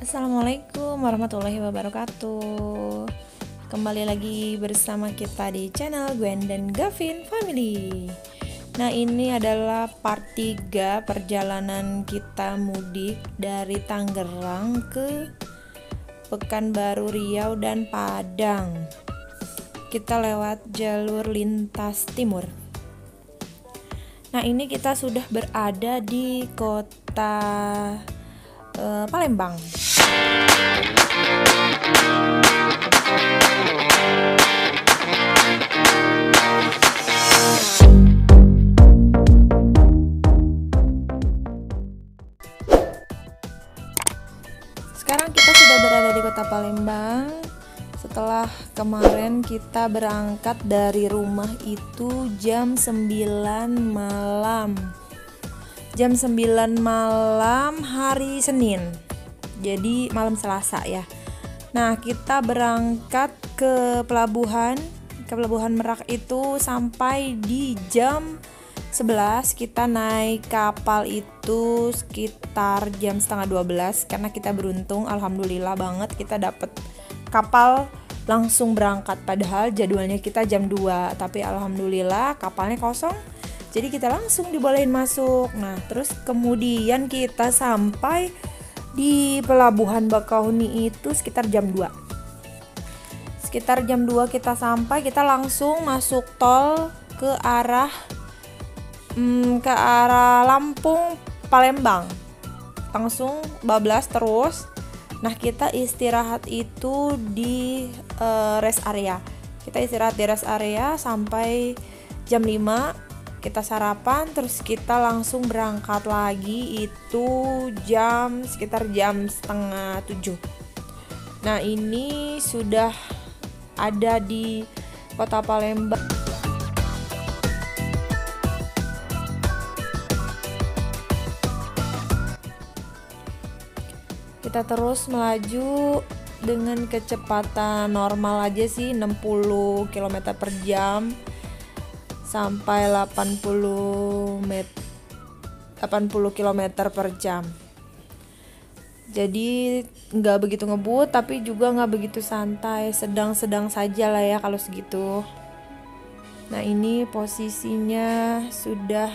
Assalamualaikum warahmatullahi wabarakatuh. Kembali lagi bersama kita di channel Gwen dan Gavin Family. Nah, ini adalah part 3 perjalanan kita mudik dari Tangerang ke Pekanbaru, Riau, dan Padang. Kita lewat jalur lintas timur. Nah, ini kita sudah berada di kota Palembang. Sekarang kita sudah berada di kota Palembang. Setelah kemarin kita berangkat dari rumah itu jam 9 malam. Jam 9 malam hari Senin. Jadi malam Selasa ya. Nah, kita berangkat ke pelabuhan Merak itu sampai di jam 11. Kita naik kapal itu sekitar jam setengah 12 karena kita beruntung, alhamdulillah banget kita dapet kapal langsung berangkat, padahal jadwalnya kita jam 2, tapi alhamdulillah kapalnya kosong. Jadi kita langsung dibolehin masuk. Nah, terus kemudian kita sampai di pelabuhan Bakauheni itu sekitar jam 2. Sekitar jam 2 kita sampai, kita langsung masuk tol ke arah Lampung Palembang. Langsung bablas terus. Nah, kita istirahat itu di rest area. Kita istirahat di rest area sampai jam 5. Kita sarapan, terus kita langsung berangkat lagi itu sekitar jam setengah 7. Nah, ini sudah ada di kota Palembang. Kita terus melaju dengan kecepatan normal aja sih, 60 km per jam sampai 80 km per jam. Jadi nggak begitu ngebut, tapi juga nggak begitu santai, sedang-sedang saja lah ya kalau segitu. Nah, ini posisinya sudah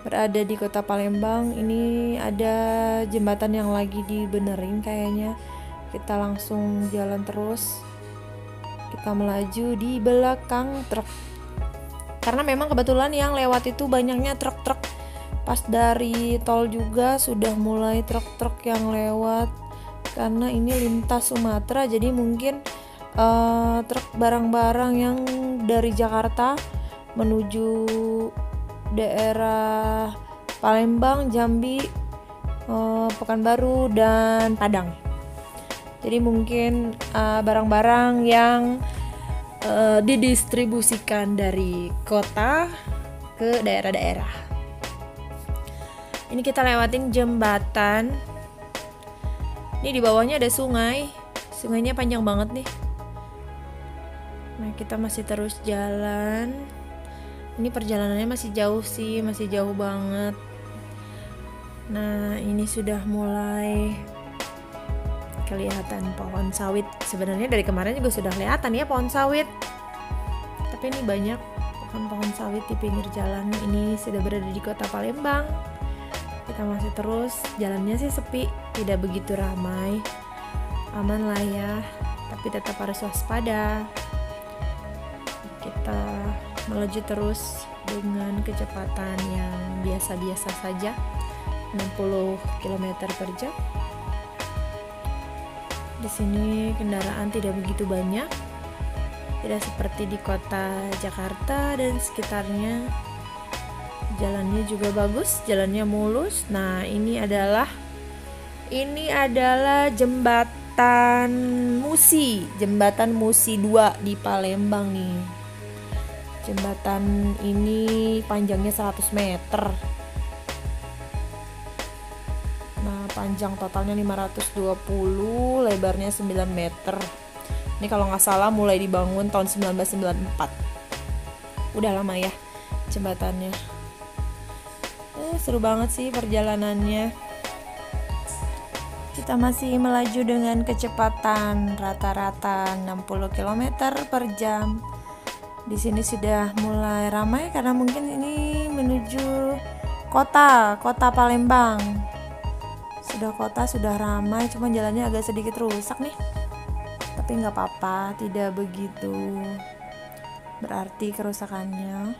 berada di kota Palembang. Ini ada jembatan yang lagi dibenerin kayaknya. Kita langsung jalan terus. Kita melaju di belakang truk. Karena memang kebetulan yang lewat itu banyaknya truk-truk. Pas dari tol juga sudah mulai truk-truk yang lewat. Karena ini lintas Sumatera, jadi mungkin truk barang-barang yang dari Jakarta menuju daerah Palembang, Jambi, Pekanbaru, dan Padang. Jadi mungkin barang-barang yang didistribusikan dari kota ke daerah-daerah. Ini kita lewatin jembatan. Ini di bawahnya ada sungai. Sungainya panjang banget nih. Nah, kita masih terus jalan. Ini perjalanannya masih jauh sih, masih jauh banget. Nah, ini sudah mulai kelihatan pohon sawit. Sebenarnya dari kemarin juga sudah kelihatan ya pohon sawit, tapi ini banyak pohon-pohon sawit di pinggir jalan. Ini sudah berada di kota Palembang. Kita masih terus, jalannya sih sepi, tidak begitu ramai, aman lah ya, tapi tetap harus waspada. Kita melaju terus dengan kecepatan yang biasa-biasa saja, 60 km per jam. Di sini kendaraan tidak begitu banyak, tidak seperti di kota Jakarta dan sekitarnya. Jalannya juga bagus, jalannya mulus. Nah, ini adalah jembatan Musi 2 di Palembang nih. Jembatan ini panjangnya 100 meter. Panjang totalnya 520, lebarnya 9 meter. Ini kalau nggak salah mulai dibangun tahun 1994. Udah lama ya jembatannya. Seru banget sih perjalanannya. Kita masih melaju dengan kecepatan rata-rata 60 km per jam. Di sini sudah mulai ramai karena mungkin ini menuju kota Palembang. Sudah ramai, cuma jalannya agak sedikit rusak nih. Tapi nggak apa-apa, tidak begitu berarti kerusakannya.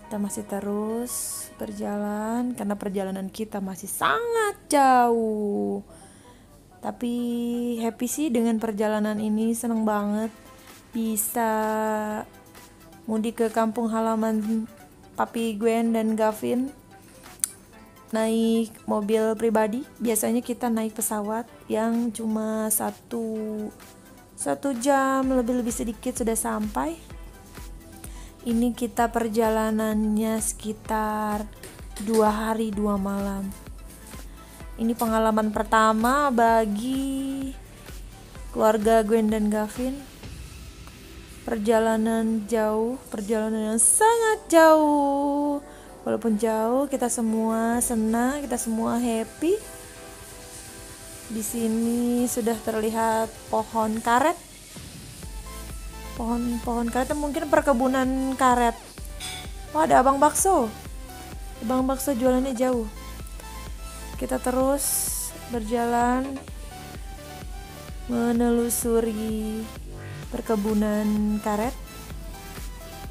Kita masih terus berjalan karena perjalanan kita masih sangat jauh. Tapi happy sih dengan perjalanan ini, seneng banget bisa mudik ke kampung halaman Papi Gwen dan Gavin naik mobil pribadi. Biasanya kita naik pesawat yang cuma satu jam lebih sedikit sudah sampai. Ini kita perjalanannya sekitar 2 hari 2 malam. Ini pengalaman pertama bagi keluarga Gwen dan Gavin. Perjalanan yang sangat jauh. Walaupun jauh, kita semua senang, kita semua happy. Di sini sudah terlihat pohon karet. Pohon karet mungkin perkebunan karet. Oh, ada abang bakso jualannya jauh. Kita terus berjalan menelusuri perkebunan karet.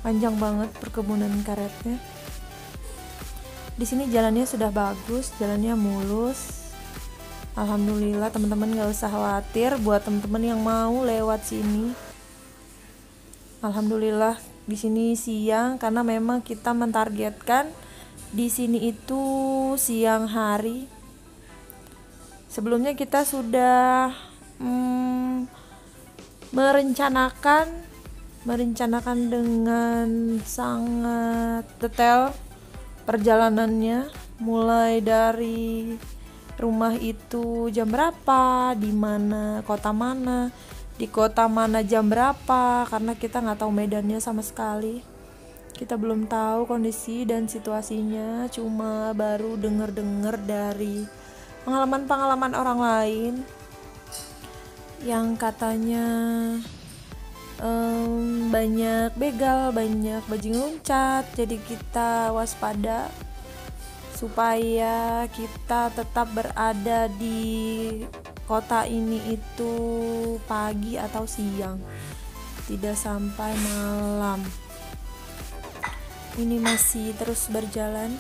Panjang banget perkebunan karetnya. Di sini jalannya sudah bagus, jalannya mulus. Alhamdulillah, teman-teman gak usah khawatir buat teman-teman yang mau lewat sini. Alhamdulillah di sini siang karena memang kita mentargetkan di sini itu siang hari. Sebelumnya kita sudah merencanakan dengan sangat detail perjalanannya, mulai dari rumah itu jam berapa, di mana, di kota mana jam berapa, karena kita nggak tahu medannya sama sekali. Kita belum tahu kondisi dan situasinya, cuma baru dengar dari pengalaman orang lain yang katanya banyak begal, banyak bajing loncat. Jadi kita waspada supaya kita tetap berada di kota ini itu pagi atau siang, tidak sampai malam. Ini masih terus berjalan,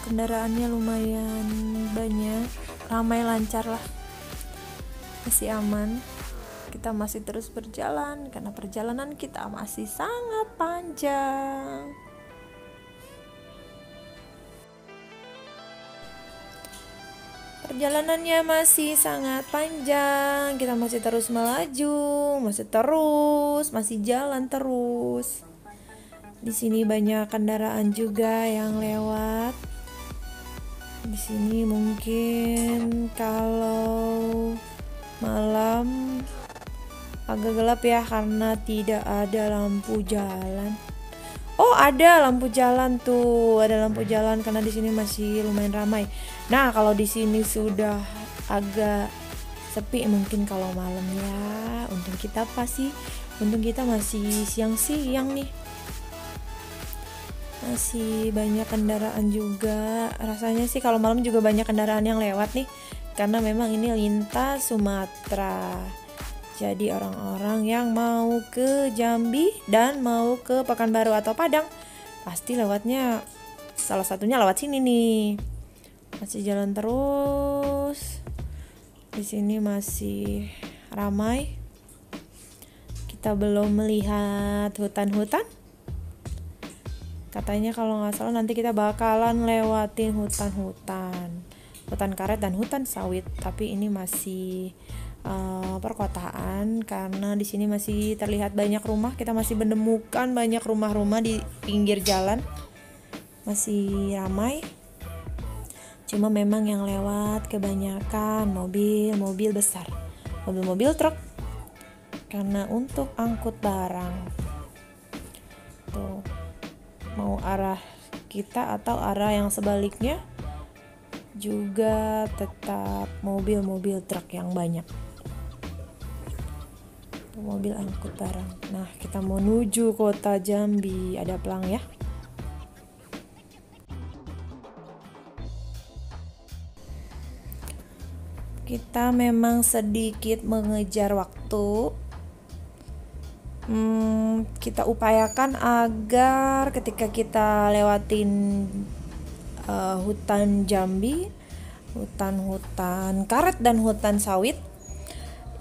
kendaraannya lumayan banyak, ramai lancar lah, masih aman. Kita masih terus berjalan karena perjalanan kita masih sangat panjang. Perjalanannya masih sangat panjang, kita masih terus melaju, masih jalan terus. Di sini banyak kendaraan juga yang lewat. Di sini mungkin kalau malam agak gelap ya karena tidak ada lampu jalan. Oh, ada lampu jalan tuh, ada lampu jalan karena di sini masih lumayan ramai. Nah, kalau di sini sudah agak sepi mungkin kalau malam ya. Untung kita masih siang-siang nih. Masih banyak kendaraan juga. Rasanya sih kalau malam juga banyak kendaraan yang lewat nih, karena memang ini lintas Sumatera. Jadi orang-orang yang mau ke Jambi dan mau ke Pekanbaru atau Padang pasti lewatnya, salah satunya lewat sini nih. Masih jalan terus. Di sini masih ramai. Kita belum melihat hutan-hutan. Katanya kalau nggak salah nanti kita bakalan lewatin hutan karet dan hutan sawit. Tapi ini masih perkotaan karena di sini masih terlihat banyak rumah. Kita masih menemukan banyak rumah-rumah di pinggir jalan, masih ramai. Cuma memang yang lewat kebanyakan mobil besar, mobil truk, karena untuk angkut barang. Tuh, mau arah kita atau arah yang sebaliknya juga tetap mobil-mobil truk yang banyak, mobil angkut barang. Nah, kita menuju kota Jambi. Ada pelang ya. Kita memang sedikit mengejar waktu. Kita upayakan agar ketika kita lewatin hutan Jambi, hutan-hutan karet dan hutan sawit,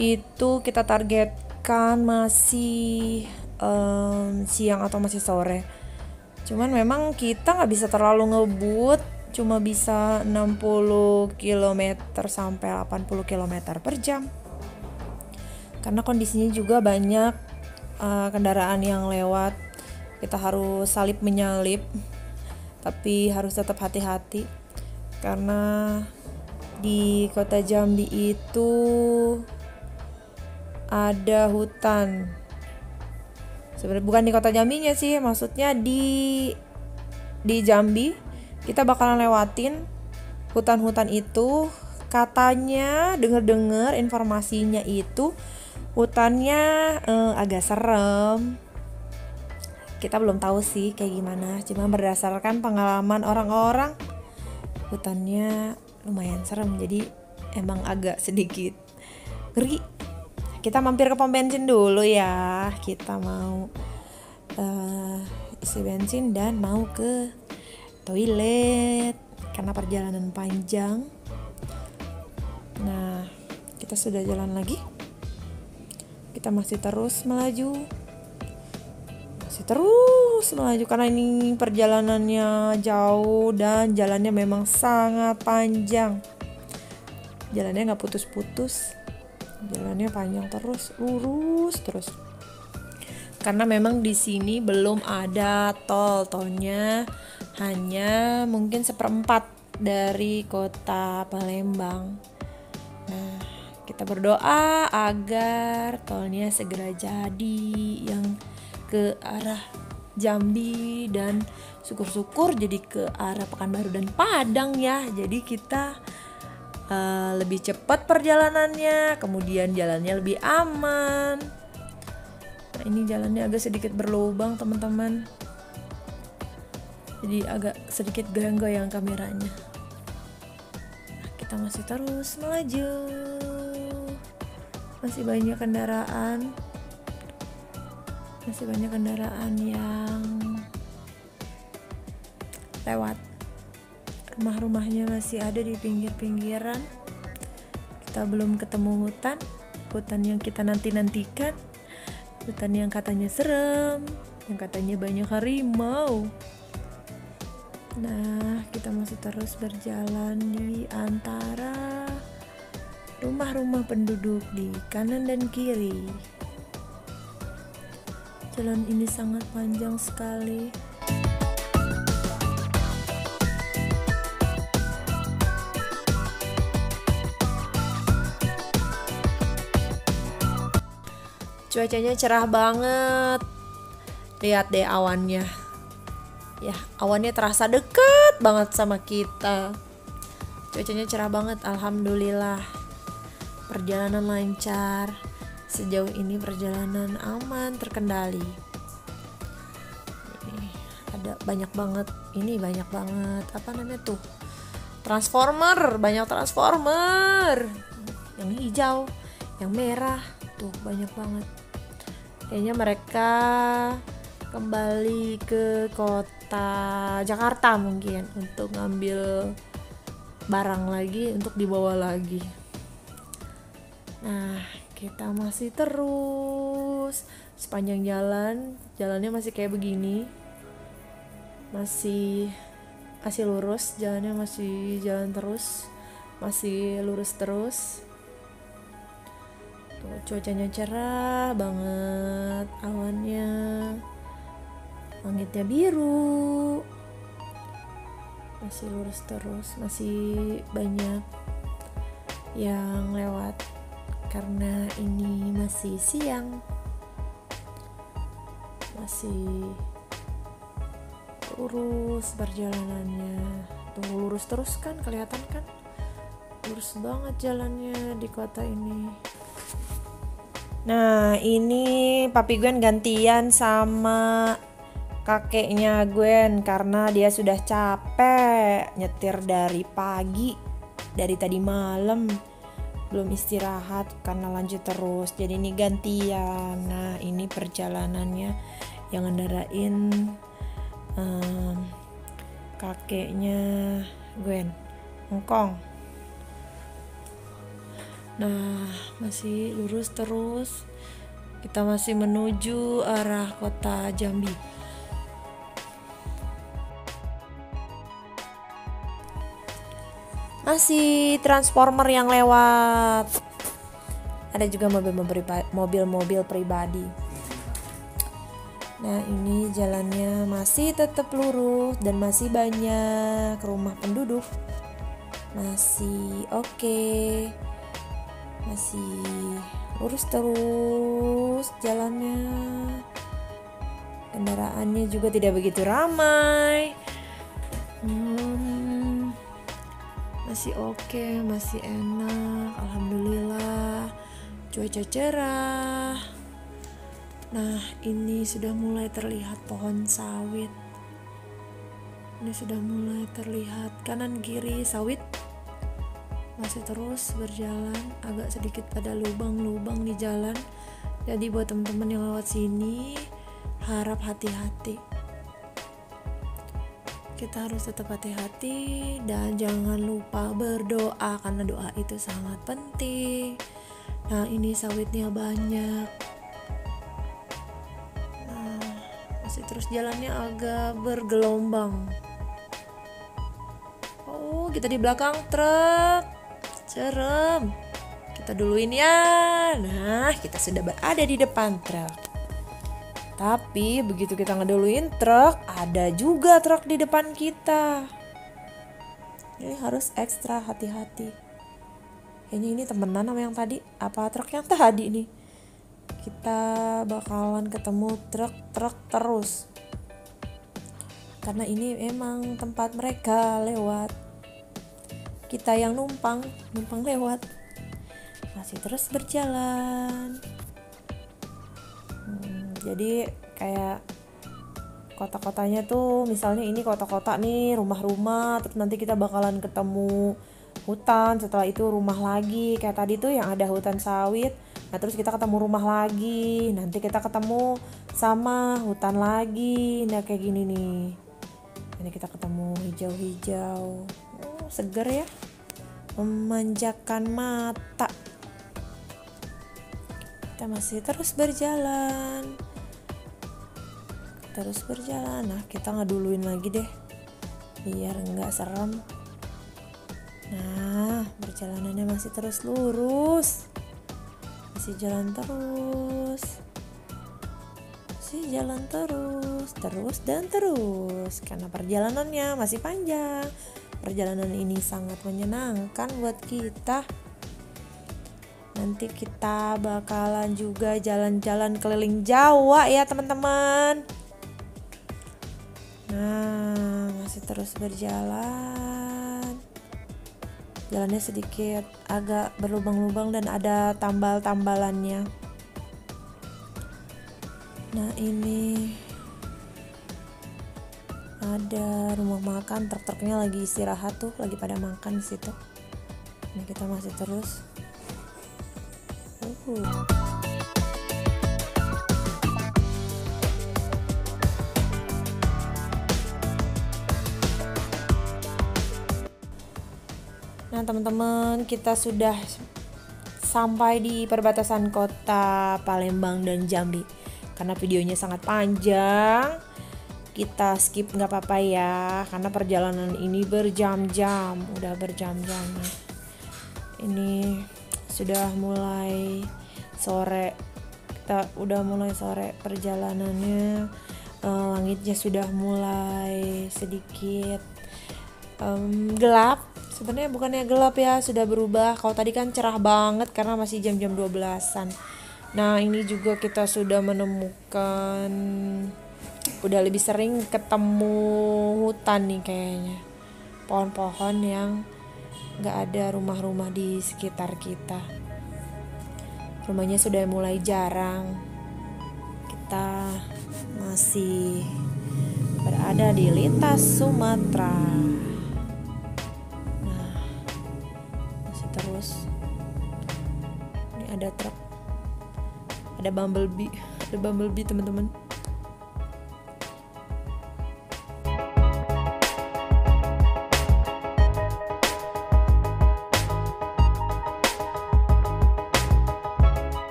itu kita targetkan masih siang atau masih sore. Cuman memang kita nggak bisa terlalu ngebut, cuma bisa 60 km sampai 80 km per jam. Karena kondisinya juga banyak kendaraan yang lewat. Kita harus salip menyalip, tapi harus tetap hati-hati karena di kota Jambi itu ada hutan. Sebenarnya bukan di kota Jambinya sih, maksudnya di Jambi kita bakalan lewatin hutan-hutan itu. Katanya dengar-dengar informasinya itu hutannya agak serem. Kita belum tahu sih kayak gimana, cuma berdasarkan pengalaman orang-orang hutannya lumayan serem, jadi emang agak sedikit ngeri. Kita mampir ke pom bensin dulu ya, kita mau isi bensin dan mau ke toilet karena perjalanan panjang. Nah, kita sudah jalan lagi. Kita masih terus melaju karena ini perjalanannya jauh dan jalannya memang sangat panjang. Jalannya nggak putus-putus, jalannya panjang terus, lurus terus. Karena memang di sini belum ada tolnya hanya mungkin 1/4 dari kota Palembang. Nah, kita berdoa agar tolnya segera jadi yang ke arah Jambi, dan syukur-syukur jadi ke arah Pekanbaru dan Padang ya. Jadi kita lebih cepat perjalanannya, kemudian jalannya lebih aman. Nah, ini jalannya agak sedikit berlubang teman-teman, jadi agak sedikit goyang-goyang kameranya. Nah, kita masih terus melaju, masih banyak kendaraan yang lewat. Rumah-rumahnya masih ada di pinggir-pinggiran. Kita belum ketemu hutan yang kita nantikan, hutan yang katanya serem, yang katanya banyak harimau. Nah, kita masih terus berjalan di antara rumah-rumah penduduk di kanan dan kiri. Jalan ini sangat panjang sekali. Cuacanya cerah banget. Lihat deh awannya. Ya, awannya terasa dekat banget sama kita. Cuacanya cerah banget, alhamdulillah. Perjalanan lancar. Sejauh ini perjalanan aman, terkendali. Ini ada banyak banget apa namanya tuh? Banyak transformer. Yang hijau, yang merah, tuh banyak banget. Kayaknya mereka kembali ke kota Jakarta mungkin untuk ngambil barang lagi untuk dibawa lagi. Nah, kita masih terus sepanjang jalannya masih kayak begini, masih lurus, jalannya masih jalan terus, masih lurus terus. Tuh, cuacanya cerah banget, awannya, langitnya biru, masih lurus terus, masih banyak yang lewat. Karena ini masih siang, masih lurus perjalanannya Tuh lurus terus kan, kelihatan kan? Lurus banget jalannya di kota ini. Nah, ini papi Gwen gantian sama kakeknya Gwen karena dia sudah capek nyetir dari pagi, dari tadi malam belum istirahat karena lanjut terus. Jadi ini gantian. Nah, ini perjalanannya yang ngendarain kakeknya Gwen, Ngkong. Nah, masih lurus terus. Kita masih menuju arah kota Jambi. Masih transformer yang lewat. Ada juga mobil-mobil pribadi. Nah, ini jalannya masih tetap lurus dan masih banyak rumah penduduk. Masih oke. Masih lurus terus jalannya. Kendaraannya juga tidak begitu ramai. Masih oke, masih enak. Alhamdulillah. Cuaca cerah. Nah, ini sudah mulai terlihat pohon sawit. Ini sudah mulai terlihat kanan kiri sawit. Masih terus berjalan, agak sedikit ada lubang-lubang di jalan. Jadi buat teman-teman yang lewat sini, harap hati-hati. Kita harus tetap hati-hati dan jangan lupa berdoa karena doa itu sangat penting. Nah, ini sawitnya banyak. Terus jalannya agak bergelombang. Oh, kita di belakang truk. Serem. Kita duluin ya. Nah, kita sudah berada di depan truk. Tapi begitu kita ngeduluin truk, ada juga truk di depan kita. Jadi harus ekstra hati-hati. Ini temenan sama yang tadi. Apa truk yang tadi nih? Kita bakalan ketemu truk terus karena ini emang tempat mereka lewat, kita yang numpang lewat. Masih terus berjalan. Jadi kayak kota-kotanya tuh, misalnya ini kota-kota nih, rumah-rumah, terus nanti kita bakalan ketemu hutan, setelah itu rumah lagi, kayak tadi tuh yang ada hutan sawit. Nah, terus kita ketemu rumah lagi, nanti kita ketemu sama hutan lagi. Nah, kayak gini nih. Ini kita ketemu hijau-hijau. Oh, seger ya. Memanjakan mata. Kita masih terus berjalan. Nah, kita ngeduluin lagi deh, biar nggak serem. Nah, perjalanannya masih terus lurus. Masih jalan terus karena perjalanannya masih panjang. Perjalanan ini sangat menyenangkan buat kita. Nanti kita bakalan juga jalan-jalan keliling Jawa ya teman-teman. Nah, masih terus berjalan. Jalannya sedikit agak berlubang-lubang dan ada tambal-tambalannya. Nah, ini ada rumah makan, truk-truknya lagi istirahat tuh, lagi pada makan di situ. Ini kita masih terus. Nah, teman-teman, kita sudah sampai di perbatasan kota Palembang dan Jambi. Karena videonya sangat panjang, kita skip nggak apa-apa ya, karena perjalanan ini berjam-jam, udah berjam-jam. Ini sudah mulai sore, kita udah mulai sore perjalanannya. Langitnya sudah mulai sedikit gelap. Sebenarnya bukannya gelap ya, sudah berubah. Kalau tadi kan cerah banget karena masih jam-jam 12-an. Nah, ini juga kita sudah menemukan, udah lebih sering ketemu hutan nih kayaknya. pohon-pohon yang gak ada rumah-rumah di sekitar kita. Rumahnya sudah mulai jarang. Kita masih berada di lintas Sumatera. Nah, masih terus. Ini ada truk, ada bumblebee teman-teman.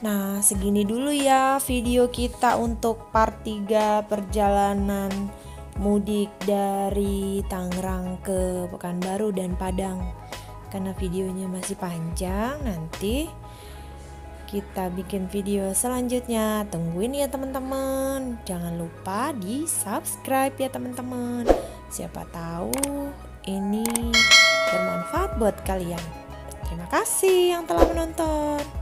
Nah, segini dulu ya video kita untuk part 3 perjalanan mudik dari Tangerang ke Pekanbaru dan Padang. Karena videonya masih panjang, nanti kita bikin video selanjutnya. Tungguin ya teman-teman. Jangan lupa di subscribe ya teman-teman. Siapa tahu ini bermanfaat buat kalian. Terima kasih yang telah menonton.